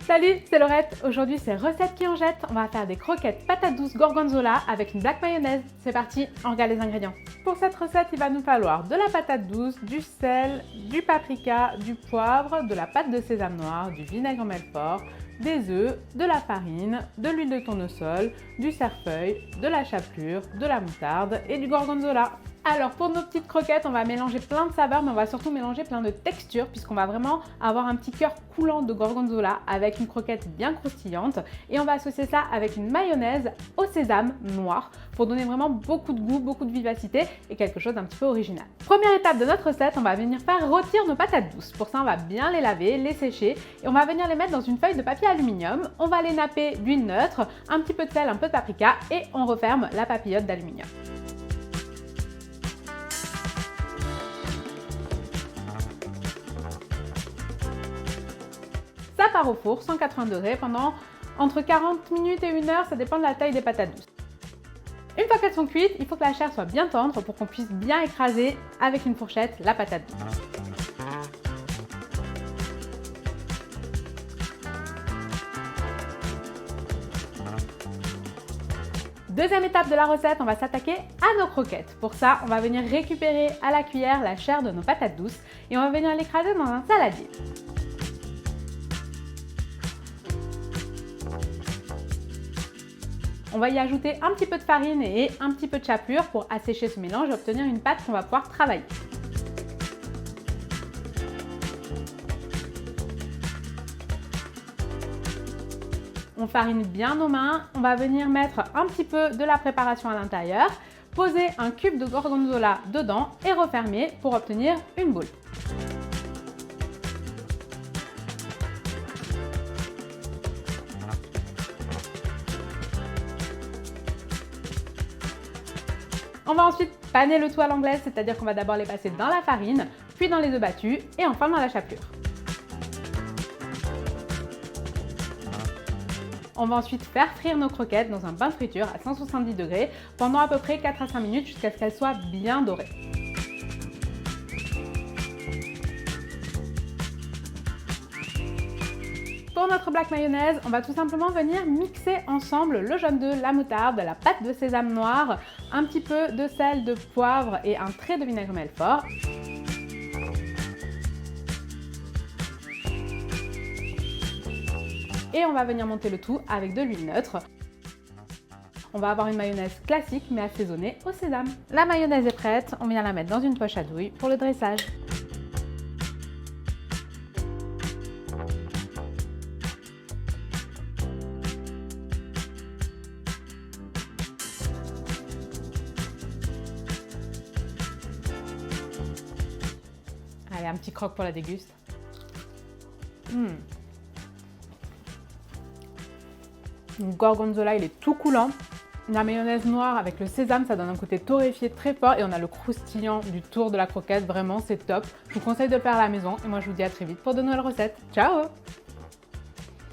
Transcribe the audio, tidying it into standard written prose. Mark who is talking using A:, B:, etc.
A: Salut, c'est Laurette. Aujourd'hui, c'est recette qui en jette. On va faire des croquettes patates douces gorgonzola avec une black mayonnaise. C'est parti, on regarde les ingrédients. Pour cette recette, il va nous falloir de la patate douce, du sel, du paprika, du poivre, de la pâte de sésame noir, du vinaigre Melfort, des œufs, de la farine, de l'huile de tournesol, du cerfeuil, de la chapelure, de la moutarde et du gorgonzola. Alors pour nos petites croquettes, on va mélanger plein de saveurs, mais on va surtout mélanger plein de textures puisqu'on va vraiment avoir un petit cœur coulant de gorgonzola avec une croquette bien croustillante et on va associer ça avec une mayonnaise au sésame noir pour donner vraiment beaucoup de goût, beaucoup de vivacité et quelque chose d'un petit peu original. Première étape de notre recette, on va venir faire rôtir nos patates douces. Pour ça, on va bien les laver, les sécher et on va venir les mettre dans une feuille de papier aluminium. On va les napper d'huile neutre, un petit peu de sel, un peu de paprika et on referme la papillote d'aluminium. Ça part au four, 180 degrés, pendant entre 40 minutes et 1 heure, ça dépend de la taille des patates douces. Une fois qu'elles sont cuites, il faut que la chair soit bien tendre pour qu'on puisse bien écraser avec une fourchette la patate douce. Deuxième étape de la recette, on va s'attaquer à nos croquettes. Pour ça, on va venir récupérer à la cuillère la chair de nos patates douces et on va venir l'écraser dans un saladier. On va y ajouter un petit peu de farine et un petit peu de chapelure pour assécher ce mélange et obtenir une pâte qu'on va pouvoir travailler. On farine bien nos mains, on va venir mettre un petit peu de la préparation à l'intérieur, poser un cube de gorgonzola dedans et refermer pour obtenir une boule. On va ensuite paner le tout à l'anglaise, c'est-à-dire qu'on va d'abord les passer dans la farine, puis dans les œufs battus et enfin dans la chapelure. On va ensuite faire frire nos croquettes dans un bain de friture à 170 degrés pendant à peu près 4 à 5 minutes jusqu'à ce qu'elles soient bien dorées. Pour notre black mayonnaise, on va tout simplement venir mixer ensemble le jaune d'œuf, la moutarde, la pâte de sésame noir, un petit peu de sel, de poivre et un trait de vinaigre Melfort. Et on va venir monter le tout avec de l'huile neutre. On va avoir une mayonnaise classique mais assaisonnée au sésame. La mayonnaise est prête, on vient la mettre dans une poche à douille pour le dressage. Allez, un petit croque pour la déguste. Le gorgonzola, il est tout coulant. La mayonnaise noire avec le sésame, ça donne un côté torréfié très fort et on a le croustillant du tour de la croquette. Vraiment, c'est top. Je vous conseille de le faire à la maison et moi, je vous dis à très vite pour de nouvelles recettes. Ciao!